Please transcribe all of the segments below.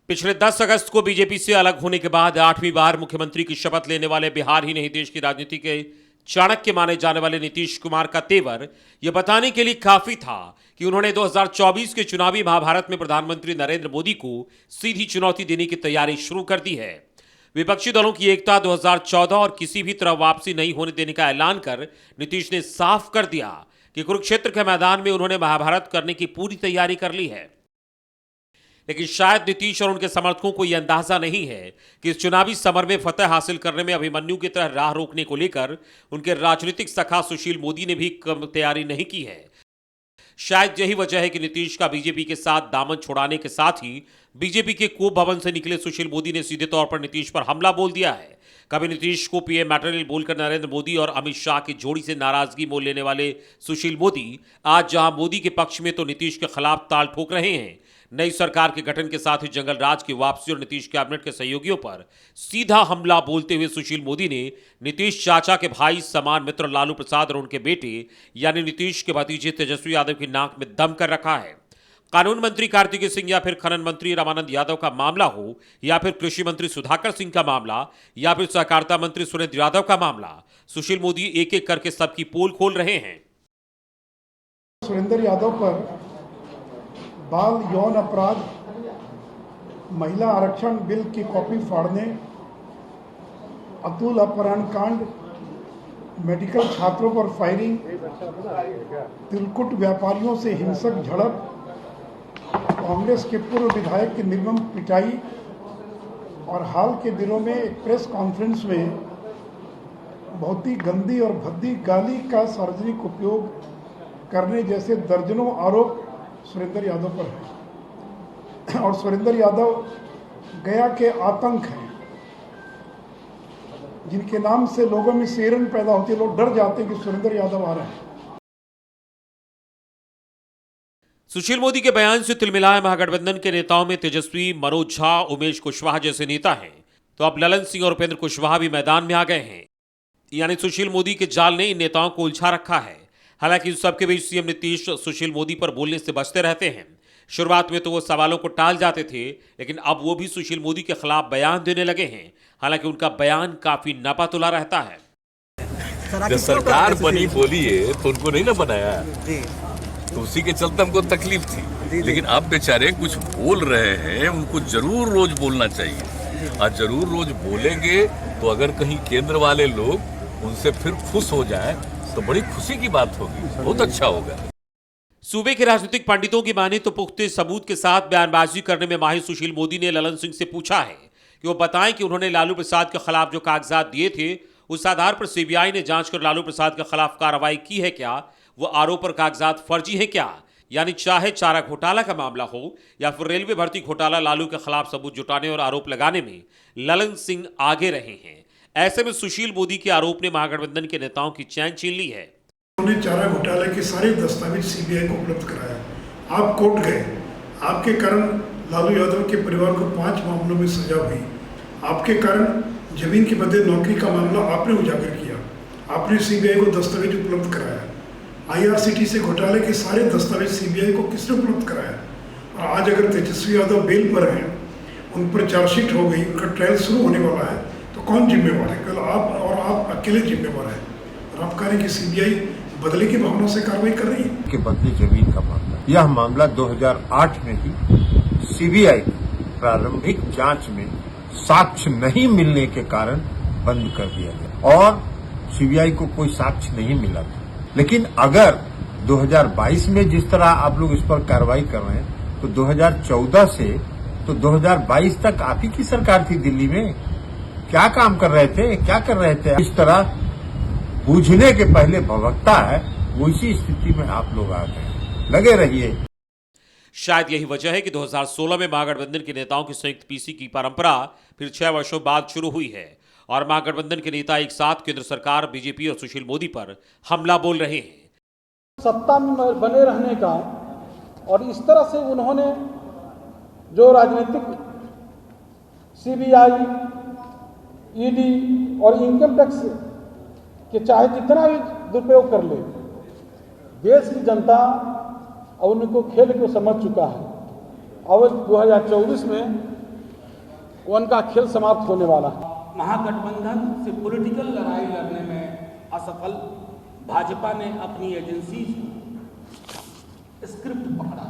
पिछले 10 अगस्त को बीजेपी से अलग होने के बाद 8वीं बार मुख्यमंत्री की शपथ लेने वाले बिहार ही नहीं देश की राजनीति के चाणक्य माने जाने वाले नीतीश कुमार का तेवर यह बताने के लिए काफी था कि उन्होंने 2024 के चुनावी महाभारत में प्रधानमंत्री नरेंद्र मोदी को सीधी चुनौती देने की तैयारी शुरू कर दी है। विपक्षी दलों की एकता 2014 और किसी भी तरह वापसी नहीं होने देने का ऐलान कर नीतीश ने साफ कर दिया कि कुरुक्षेत्र के मैदान में उन्होंने महाभारत करने की पूरी तैयारी कर ली है। लेकिन शायद नीतीश और उनके समर्थकों को यह अंदाजा नहीं है कि इस चुनावी समर में फतह हासिल करने में अभिमन्यु की तरह राह रोकने को लेकर उनके राजनीतिक सखा सुशील मोदी ने भी कम तैयारी नहीं की है। शायद यही वजह है कि नीतीश का बीजेपी के साथ दामन छुड़ाने के साथ ही बीजेपी के कोप भवन से निकले सुशील मोदी ने सीधे तौर पर नीतीश पर हमला बोल दिया है। कभी नीतीश को पीएम मटेरियल बोलकर नरेंद्र मोदी और अमित शाह की जोड़ी से नाराजगी मोल लेने वाले सुशील मोदी आज जहां मोदी के पक्ष में तो नीतीश के खिलाफ ताल ठोक रहे हैं। नई सरकार के गठन के साथ ही जंगल राज की वापसी और नीतीश कैबिनेट के सहयोगियों पर सीधा हमला बोलते हुए सुशील मोदी ने नीतीश चाचा के भाई समान मित्र लालू प्रसाद और उनके बेटे यानी नीतीश के भतीजे तेजस्वी यादव की नाक में दम कर रखा है। कानून मंत्री कार्तिकेय सिंह या फिर खनन मंत्री रामानंद यादव का मामला हो या फिर कृषि मंत्री सुधाकर सिंह का मामला या फिर सहकारिता मंत्री सुरेंद्र यादव का मामला, सुशील मोदी एक एक करके सबकी पोल खोल रहे हैं। सुरेंद्र यादव पर बाल यौन अपराध, महिला आरक्षण बिल की कॉपी फाड़ने, अतुल अपहरण कांड, मेडिकल छात्रों पर फायरिंग, तिलकुट व्यापारियों से हिंसक झड़प, कांग्रेस के पूर्व विधायक की निर्मम पिटाई और हाल के दिनों में एक प्रेस कॉन्फ्रेंस में बहुत ही गंदी और भद्दी गाली का सार्वजनिक उपयोग करने जैसे दर्जनों आरोप सुरेंद्र यादव पर है। और सुरेंद्र यादव गया के आतंक हैं, जिनके नाम से लोगों में सिहरन पैदा होती है। लोग डर जाते हैं कि सुरेंद्र यादव आ रहे हैं। सुशील मोदी के बयान से तिलमिलाए महागठबंधन के नेताओं में तेजस्वी, मनोज झा, उमेश कुशवाहा जैसे नेता हैं, तो अब ललन सिंह और उपेंद्र कुशवाहा भी मैदान में आ गए हैं। यानी सुशील मोदी के जाल ने इन नेताओं को उलझा रखा है। हालांकि इन सबके बीच सीएम नीतीश सुशील मोदी पर बोलने से बचते रहते हैं। शुरुआत में तो वो सवालों को टाल जाते थे, लेकिन अब वो भी सुशील मोदी के खिलाफ बयान देने लगे हैं। हालांकि उनका बयान काफी नापातुला रहता है। जब सरकार बनी बोली है तो उनको नहीं ना बनाया, तो उसी के चलते हमको तकलीफ थी। लेकिन अब बेचारे कुछ बोल रहे हैं, उनको जरूर रोज बोलना चाहिए। और जरूर रोज बोलेंगे तो अगर कहीं केंद्र वाले लोग उनसे फिर खुश हो जाए तो बड़ी खुशी की बात होगी, बहुत अच्छा होगा। सूबे के राजनीतिक पंडितों की माने तो पुख्ते सबूत के साथ बयानबाजी करने में माहिर सुशील मोदी ने ललन सिंह से पूछा है कि वो बताएं कि उन्होंने लालू प्रसाद के खिलाफ जो कागजात दिए थे उस आधार पर सीबीआई ने जांच कर लालू प्रसाद के खिलाफ कार्रवाई की है क्या, वो आरोप और कागजात फर्जी है क्या। यानी चाहे चारा घोटाला का मामला हो या फिर रेलवे भर्ती घोटाला, लालू के खिलाफ सबूत जुटाने और आरोप लगाने में ललन सिंह आगे रहे हैं। ऐसे में सुशील मोदी के आरोप ने महागठबंधन के नेताओं की चैन छीन ली है। उन्होंने चारा घोटाले के सारे दस्तावेज सीबीआई को उपलब्ध कराया। आप कोर्ट गए, आपके कारण लालू यादव के परिवार को 5 मामलों में सजा हुई। आपके कारण जमीन के बदले नौकरी का मामला आपने उजागर किया। आपने सीबीआई को दस्तावेज उपलब्ध कराया। IRCTC घोटाले के सारे दस्तावेज सीबीआई को किसने उपलब्ध कराया। और आज अगर तेजस्वी यादव बेल पर हैं, उन पर चार्जशीट हो गई, उनका ट्रायल शुरू होने वाला है, तो कौन जिम्मेवार है? कल आप और आप अकेले जिम्मेवार हैं। और आप कह रहे हैं कि सीबीआई बदले की भावना से कार्रवाई कर रही है। के बदले जमीन का मामला, यह मामला 2008 में ही सीबीआई प्रारंभिक जांच में साक्ष्य नहीं मिलने के कारण बंद कर दिया गया और सीबीआई को कोई साक्ष्य नहीं मिला था। लेकिन अगर 2022 में जिस तरह आप लोग इस पर कार्रवाई कर रहे हैं, तो 2014 से तो 2022 तक आप ही की सरकार थी दिल्ली में। क्या काम कर रहे थे, क्या कर रहे थे? इस तरह बूझने के पहले भभकता है, उसी स्थिति में आप लोग आ गए। लगे रहिए। शायद यही वजह है कि 2016 में महागठबंधन के नेताओं की संयुक्त पीसी की परंपरा फिर 6 वर्षों बाद शुरू हुई है और महागठबंधन के नेता एक साथ केंद्र सरकार, बीजेपी और सुशील मोदी पर हमला बोल रहे हैं। सत्ता में बने रहने का और इस तरह से उन्होंने जो राजनीतिक सीबीआई, ईडी और इनकम टैक्स के चाहे जितना भी दुरुपयोग कर ले, देश की जनता और उनको खेल को समझ चुका है। और 2024 में वो उनका खेल समाप्त होने वाला है। महागठबंधन से पॉलिटिकल लड़ाई लड़ने में असफल भाजपा ने अपनी एजेंसी स्क्रिप्ट पकड़ा।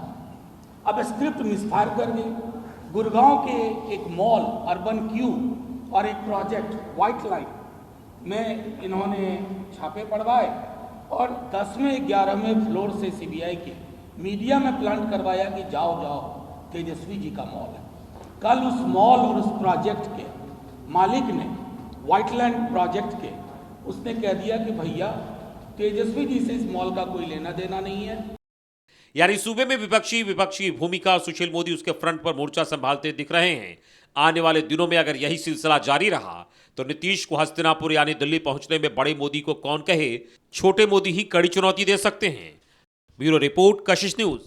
अब स्क्रिप्ट मिसफायर कर गई। गुड़गांव के एक मॉल अर्बन क्यू और एक प्रोजेक्ट व्हाइट लाइन में इन्होंने छापे पड़वाए और 10वें 11वें फ्लोर से सीबीआई के मीडिया में प्लांट करवाया कि जाओ जाओ तेजस्वी जी का मॉल है। कल उस मॉल और उस प्रोजेक्ट के मालिक ने व्हाइटलैंड प्रोजेक्ट के उसने कह दिया कि भैया तेजस्वी जी से इस मॉल का कोई लेना देना नहीं है। यानी सूबे में विपक्षी भूमिका सुशील मोदी उसके फ्रंट पर मोर्चा संभालते दिख रहे हैं। आने वाले दिनों में अगर यही सिलसिला जारी रहा तो नीतीश को हस्तिनापुर यानी दिल्ली पहुंचने में बड़े मोदी को कौन कहे, छोटे मोदी ही कड़ी चुनौती दे सकते हैं। ब्यूरो रिपोर्ट, कशिश न्यूज।